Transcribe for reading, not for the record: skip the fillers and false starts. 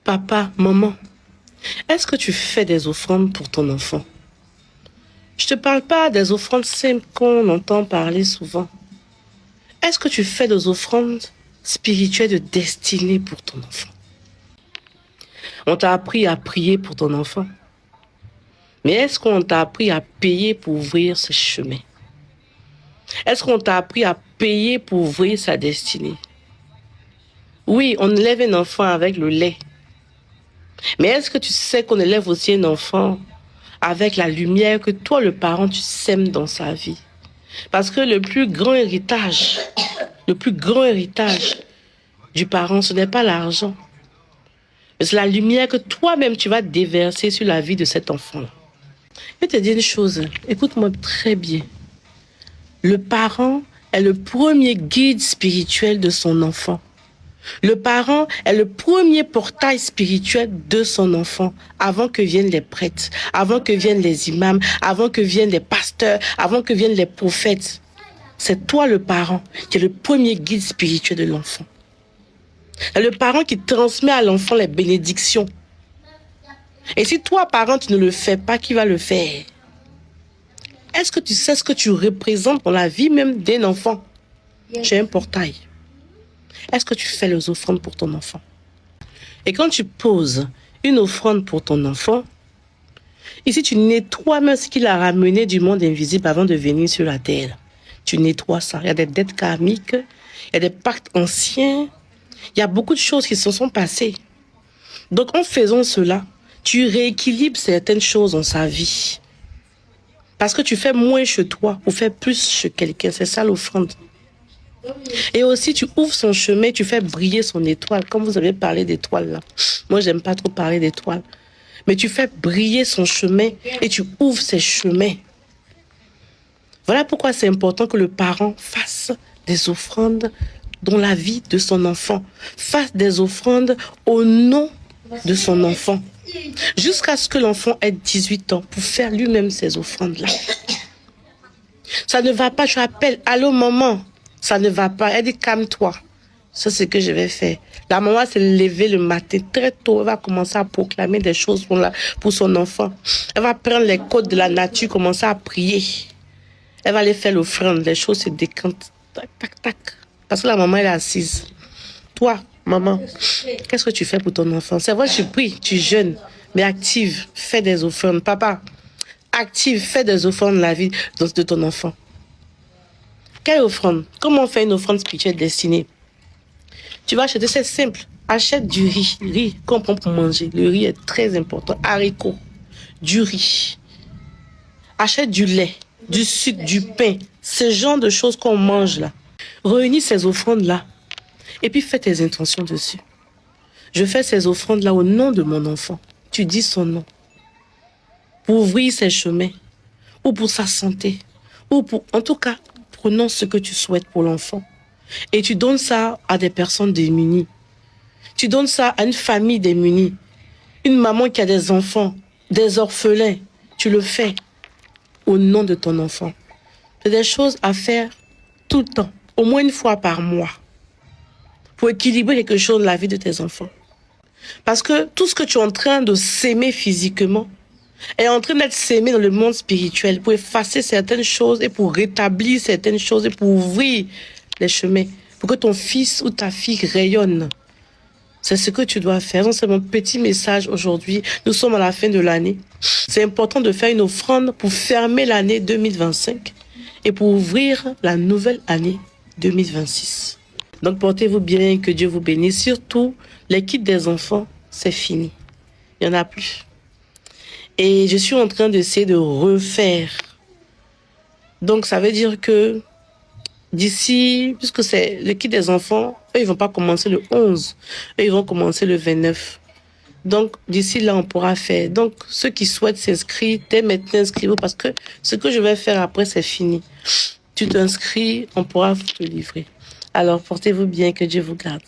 Papa, maman, est-ce que tu fais des offrandes pour ton enfant? Je te parle pas des offrandes simples qu'on entend parler souvent. Est-ce que tu fais des offrandes spirituelles de destinée pour ton enfant? On t'a appris à prier pour ton enfant. Mais est-ce qu'on t'a appris à payer pour ouvrir ses chemins? Est-ce qu'on t'a appris à payer pour ouvrir sa destinée? Oui, on élève un enfant avec le lait. Mais est-ce que tu sais qu'on élève aussi un enfant avec la lumière que toi, le parent, tu sèmes dans sa vie? Parce que le plus grand héritage du parent, ce n'est pas l'argent. Mais c'est la lumière que toi-même, tu vas déverser sur la vie de cet enfant-là. Je vais te dire une chose, écoute-moi très bien. Le parent est le premier guide spirituel de son enfant. Le parent est le premier portail spirituel de son enfant avant que viennent les prêtres, avant que viennent les imams, avant que viennent les pasteurs, avant que viennent les prophètes. C'est toi le parent qui est le premier guide spirituel de l'enfant. C'est le parent qui transmet à l'enfant les bénédictions. Et si toi, parent, tu ne le fais pas, qui va le faire? Est-ce que tu sais ce que tu représentes dans la vie même d'un enfant? J'ai un portail. Est-ce que tu fais les offrandes pour ton enfant? Et quand tu poses une offrande pour ton enfant, ici tu nettoies même ce qu'il a ramené du monde invisible avant de venir sur la terre. Tu nettoies ça. Il y a des dettes karmiques, il y a des pactes anciens, il y a beaucoup de choses qui se sont passées. Donc en faisant cela, tu rééquilibres certaines choses dans sa vie. Parce que tu fais moins chez toi ou fais plus chez quelqu'un. C'est ça l'offrande. Et aussi, tu ouvres son chemin, tu fais briller son étoile. Comme vous avez parlé d'étoiles là. Moi, j'aime pas trop parler d'étoiles. Mais tu fais briller son chemin et tu ouvres ses chemins. Voilà pourquoi c'est important que le parent fasse des offrandes dans la vie de son enfant. Fasse des offrandes au nom de son enfant. Jusqu'à ce que l'enfant ait 18 ans pour faire lui-même ces offrandes-là. Ça ne va pas, je appelle, allô maman. Ça ne va pas. Elle dit, calme-toi. Ça, c'est ce que je vais faire. La maman s'est levée le matin très tôt. Elle va commencer à proclamer des choses pour son enfant. Elle va prendre les codes de la nature, commencer à prier. Elle va aller faire l'offrande. Les choses se décantent. Tac, tac, tac. Parce que la maman, elle est assise. Toi, maman, qu'est-ce que tu fais pour ton enfant? C'est vrai, tu pries, tu jeûnes, mais active, fais des offrandes. Papa, active, fais des offrandes dans la vie de ton enfant. Quelle offrande? Comment on fait une offrande spirituelle destinée? Tu vas acheter, c'est simple. Achète du riz qu'on prend pour manger. Le riz est très important. Haricots, du riz. Achète du lait, du sucre, du pain. Ce genre de choses qu'on mange là. Réunis ces offrandes-là. Et puis fais tes intentions dessus. Je fais ces offrandes-là au nom de mon enfant. Tu dis son nom. Pour ouvrir ses chemins. Ou pour sa santé. Ou pour, en tout cas, prenons ce que tu souhaites pour l'enfant. Et tu donnes ça à des personnes démunies. Tu donnes ça à une famille démunie. Une maman qui a des enfants, des orphelins. Tu le fais au nom de ton enfant. C'est des choses à faire tout le temps. Au moins une fois par mois. Pour équilibrer quelque chose dans la vie de tes enfants. Parce que tout ce que tu es en train de s'aimer physiquement est en train d'être sémé dans le monde spirituel pour effacer certaines choses et pour rétablir certaines choses et pour ouvrir les chemins, pour que ton fils ou ta fille rayonne. C'est ce que tu dois faire. Donc, c'est mon petit message aujourd'hui. Nous sommes à la fin de l'année. C'est important de faire une offrande pour fermer l'année 2025 et pour ouvrir la nouvelle année 2026. Donc, portez-vous bien, que Dieu vous bénisse. Surtout, les kits des enfants, c'est fini. Il n'y en a plus. Et je suis en train d'essayer de refaire. Donc, ça veut dire que d'ici, puisque c'est le kit des enfants, eux, ils vont pas commencer le 11. Eux, ils vont commencer le 29. Donc, d'ici là, on pourra faire. Donc, ceux qui souhaitent s'inscrire, dès maintenant, inscrivez-vous parce que ce que je vais faire après, c'est fini. Tu t'inscris, on pourra vous le livrer. Alors, portez-vous bien, que Dieu vous garde.